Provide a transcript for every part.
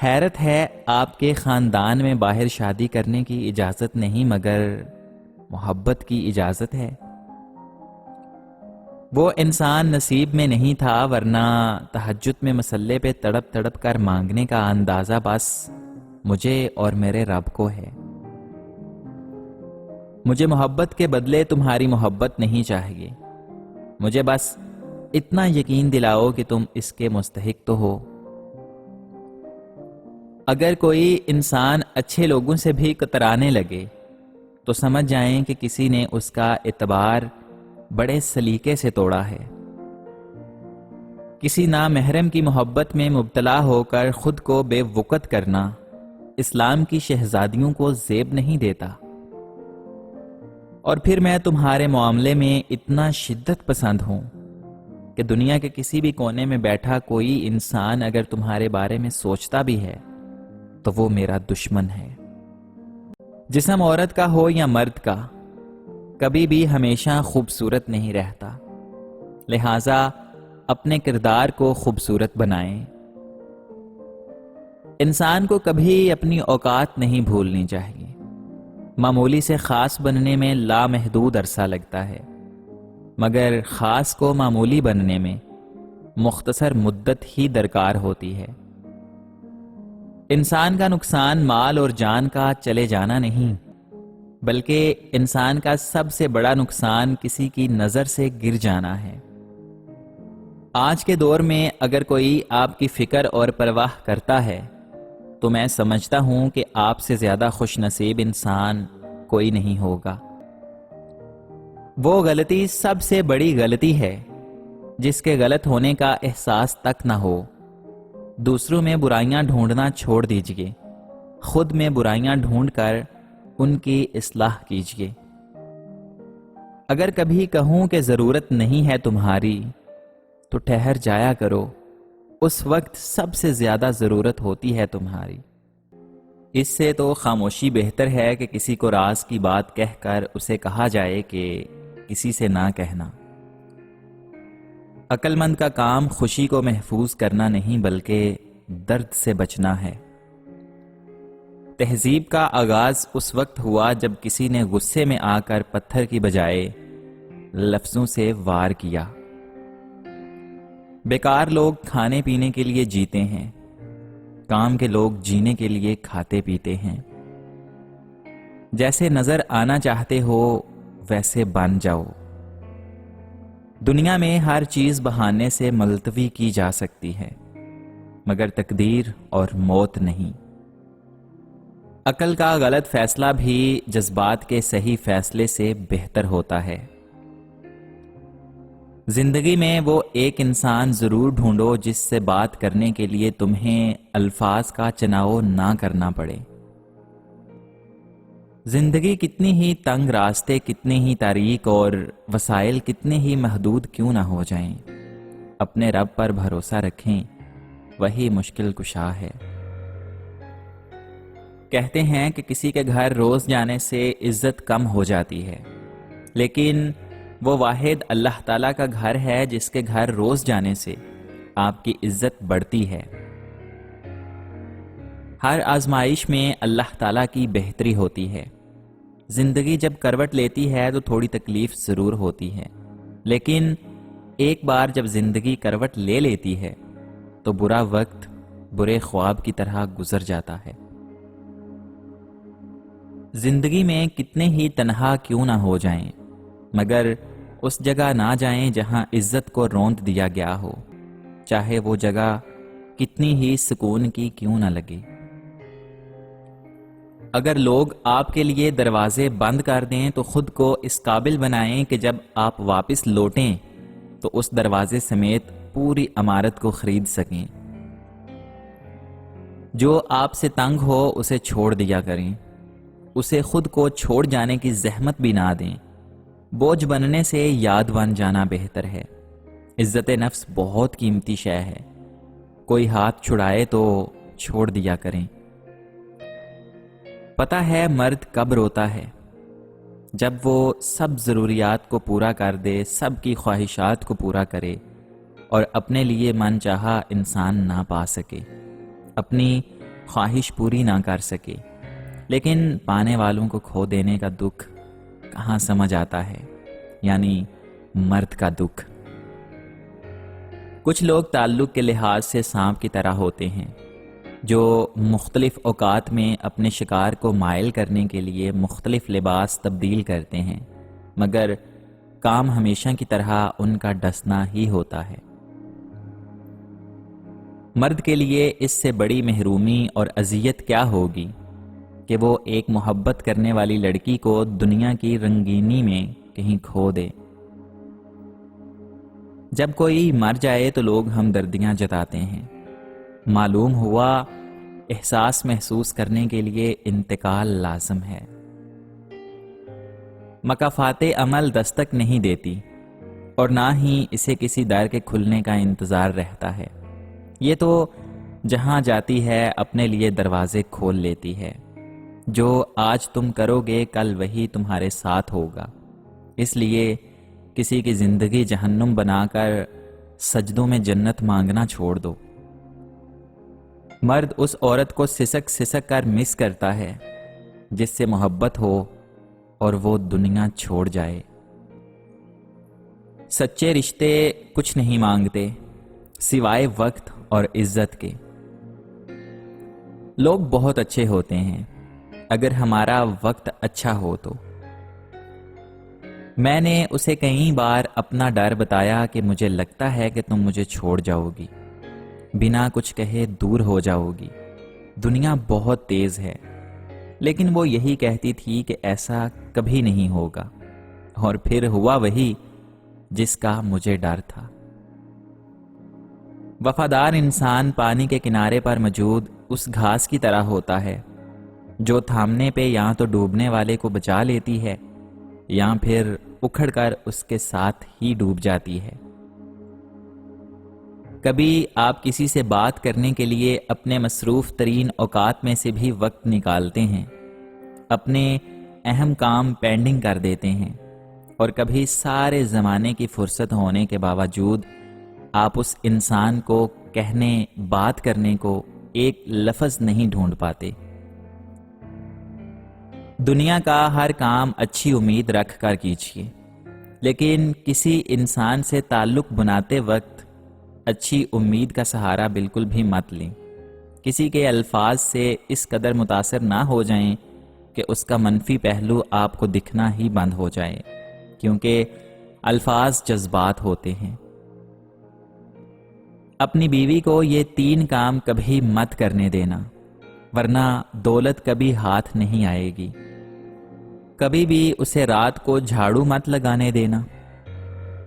حیرت ہے، آپ کے خاندان میں باہر شادی کرنے کی اجازت نہیں مگر محبت کی اجازت ہے۔ وہ انسان نصیب میں نہیں تھا، ورنہ تہجد میں مسلے پہ تڑپ تڑپ کر مانگنے کا اندازہ بس مجھے اور میرے رب کو ہے۔ مجھے محبت کے بدلے تمہاری محبت نہیں چاہیے، مجھے بس اتنا یقین دلاؤ کہ تم اس کے مستحق تو ہو۔ اگر کوئی انسان اچھے لوگوں سے بھی کترانے لگے تو سمجھ جائیں کہ کسی نے اس کا اعتبار بڑے سلیقے سے توڑا ہے۔ کسی نامحرم کی محبت میں مبتلا ہو کر خود کو بے وقت کرنا اسلام کی شہزادیوں کو زیب نہیں دیتا۔ اور پھر میں تمہارے معاملے میں اتنا شدت پسند ہوں کہ دنیا کے کسی بھی کونے میں بیٹھا کوئی انسان اگر تمہارے بارے میں سوچتا بھی ہے تو وہ میرا دشمن ہے۔ جسم عورت کا ہو یا مرد کا، کبھی بھی ہمیشہ خوبصورت نہیں رہتا، لہٰذا اپنے کردار کو خوبصورت بنائیں۔ انسان کو کبھی اپنی اوقات نہیں بھولنی چاہیے۔ معمولی سے خاص بننے میں لامحدود عرصہ لگتا ہے، مگر خاص کو معمولی بننے میں مختصر مدت ہی درکار ہوتی ہے۔ انسان کا نقصان مال اور جان کا چلے جانا نہیں، بلکہ انسان کا سب سے بڑا نقصان کسی کی نظر سے گر جانا ہے۔ آج کے دور میں اگر کوئی آپ کی فکر اور پرواہ کرتا ہے تو میں سمجھتا ہوں کہ آپ سے زیادہ خوش نصیب انسان کوئی نہیں ہوگا۔ وہ غلطی سب سے بڑی غلطی ہے جس کے غلط ہونے کا احساس تک نہ ہو۔ دوسروں میں برائیاں ڈھونڈنا چھوڑ دیجئے، خود میں برائیاں ڈھونڈ کر ان کی اصلاح کیجئے۔ اگر کبھی کہوں کہ ضرورت نہیں ہے تمہاری تو ٹھہر جایا کرو، اس وقت سب سے زیادہ ضرورت ہوتی ہے تمہاری۔ اس سے تو خاموشی بہتر ہے کہ کسی کو راز کی بات کہہ کر اسے کہا جائے کہ کسی سے نہ کہنا۔ عقل مند کا کام خوشی کو محفوظ کرنا نہیں بلکہ درد سے بچنا ہے۔ تہذیب کا آغاز اس وقت ہوا جب کسی نے غصے میں آ کر پتھر کی بجائے لفظوں سے وار کیا۔ بیکار لوگ کھانے پینے کے لیے جیتے ہیں، کام کے لوگ جینے کے لیے کھاتے پیتے ہیں۔ جیسے نظر آنا چاہتے ہو ویسے بن جاؤ۔ دنیا میں ہر چیز بہانے سے ملتوی کی جا سکتی ہے، مگر تقدیر اور موت نہیں۔ عقل کا غلط فیصلہ بھی جذبات کے صحیح فیصلے سے بہتر ہوتا ہے۔ زندگی میں وہ ایک انسان ضرور ڈھونڈو جس سے بات کرنے کے لیے تمہیں الفاظ کا چناؤ نہ کرنا پڑے۔ زندگی کتنی ہی تنگ راستے، کتنے ہی تاریک اور وسائل کتنے ہی محدود کیوں نہ ہو جائیں، اپنے رب پر بھروسہ رکھیں، وہی مشکل کشا ہے۔ کہتے ہیں کہ کسی کے گھر روز جانے سے عزت کم ہو جاتی ہے، لیکن وہ واحد اللہ تعالیٰ کا گھر ہے جس کے گھر روز جانے سے آپ کی عزت بڑھتی ہے۔ ہر آزمائش میں اللہ تعالیٰ کی بہتری ہوتی ہے۔ زندگی جب کروٹ لیتی ہے تو تھوڑی تکلیف ضرور ہوتی ہے، لیکن ایک بار جب زندگی کروٹ لے لیتی ہے تو برا وقت برے خواب کی طرح گزر جاتا ہے۔ زندگی میں کتنے ہی تنہا کیوں نہ ہو جائیں، مگر اس جگہ نہ جائیں جہاں عزت کو روند دیا گیا ہو، چاہے وہ جگہ کتنی ہی سکون کی کیوں نہ لگے۔ اگر لوگ آپ کے لیے دروازے بند کر دیں تو خود کو اس قابل بنائیں کہ جب آپ واپس لوٹیں تو اس دروازے سمیت پوری عمارت کو خرید سکیں۔ جو آپ سے تنگ ہو اسے چھوڑ دیا کریں، اسے خود کو چھوڑ جانے کی زحمت بھی نہ دیں۔ بوجھ بننے سے یاد بن جانا بہتر ہے۔ عزت نفس بہت قیمتی شے ہے، کوئی ہاتھ چھڑائے تو چھوڑ دیا کریں۔ پتہ ہے مرد کب روتا ہے؟ جب وہ سب ضروریات کو پورا کر دے، سب کی خواہشات کو پورا کرے اور اپنے لیے من چاہا انسان نہ پا سکے، اپنی خواہش پوری نہ کر سکے، لیکن پانے والوں کو کھو دینے کا دکھ کہاں سمجھ آتا ہے، یعنی مرد کا دکھ۔ کچھ لوگ تعلق کے لحاظ سے سانپ کی طرح ہوتے ہیں، جو مختلف اوقات میں اپنے شکار کو مائل کرنے کے لیے مختلف لباس تبدیل کرتے ہیں، مگر کام ہمیشہ کی طرح ان کا ڈسنا ہی ہوتا ہے۔ مرد کے لیے اس سے بڑی محرومی اور اذیت کیا ہوگی کہ وہ ایک محبت کرنے والی لڑکی کو دنیا کی رنگینی میں کہیں کھو دے۔ جب کوئی مر جائے تو لوگ ہمدردیاں جتاتے ہیں، معلوم ہوا احساس محسوس کرنے کے لیے انتقال لازم ہے۔ مکافات عمل دستک نہیں دیتی اور نہ ہی اسے کسی در کے کھلنے کا انتظار رہتا ہے، یہ تو جہاں جاتی ہے اپنے لیے دروازے کھول لیتی ہے۔ جو آج تم کرو گے کل وہی تمہارے ساتھ ہوگا، اس لیے کسی کی زندگی جہنم بنا کر سجدوں میں جنت مانگنا چھوڑ دو۔ مرد اس عورت کو سسک سسک کر مس کرتا ہے جس سے محبت ہو اور وہ دنیا چھوڑ جائے۔ سچے رشتے کچھ نہیں مانگتے سوائے وقت اور عزت کے۔ لوگ بہت اچھے ہوتے ہیں اگر ہمارا وقت اچھا ہو تو۔ میں نے اسے کئی بار اپنا ڈر بتایا کہ مجھے لگتا ہے کہ تم مجھے چھوڑ جاؤ گی، بنا کچھ کہے دور ہو جاؤ گی، دنیا بہت تیز ہے، لیکن وہ یہی کہتی تھی کہ ایسا کبھی نہیں ہوگا، اور پھر ہوا وہی جس کا مجھے ڈر تھا۔ وفادار انسان پانی کے کنارے پر موجود اس گھاس کی طرح ہوتا ہے جو تھامنے پہ یا تو ڈوبنے والے کو بچا لیتی ہے یا پھر اکھڑ کر اس کے ساتھ ہی ڈوب جاتی ہے۔ کبھی آپ کسی سے بات کرنے کے لیے اپنے مصروف ترین اوقات میں سے بھی وقت نکالتے ہیں، اپنے اہم کام پینڈنگ کر دیتے ہیں، اور کبھی سارے زمانے کی فرصت ہونے کے باوجود آپ اس انسان کو کہنے بات کرنے کو ایک لفظ نہیں ڈھونڈ پاتے۔ دنیا کا ہر کام اچھی امید رکھ کر کیجیے، لیکن کسی انسان سے تعلق بناتے وقت اچھی امید کا سہارا بالکل بھی مت لیں۔ کسی کے الفاظ سے اس قدر متاثر نہ ہو جائیں کہ اس کا منفی پہلو آپ کو دکھنا ہی بند ہو جائے، کیونکہ الفاظ جذبات ہوتے ہیں۔ اپنی بیوی کو یہ 3 کام کبھی مت کرنے دینا، ورنہ دولت کبھی ہاتھ نہیں آئے گی۔ کبھی بھی اسے رات کو جھاڑو مت لگانے دینا،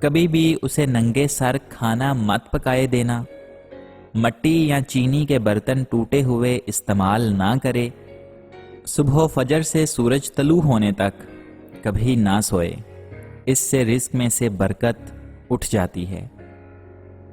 کبھی بھی اسے ننگے سر کھانا مت پکائے دینا، مٹی یا چینی کے برتن ٹوٹے ہوئے استعمال نہ کرے، صبح و فجر سے سورج طلوع ہونے تک کبھی نہ سوئے، اس سے رزق میں سے برکت اٹھ جاتی ہے۔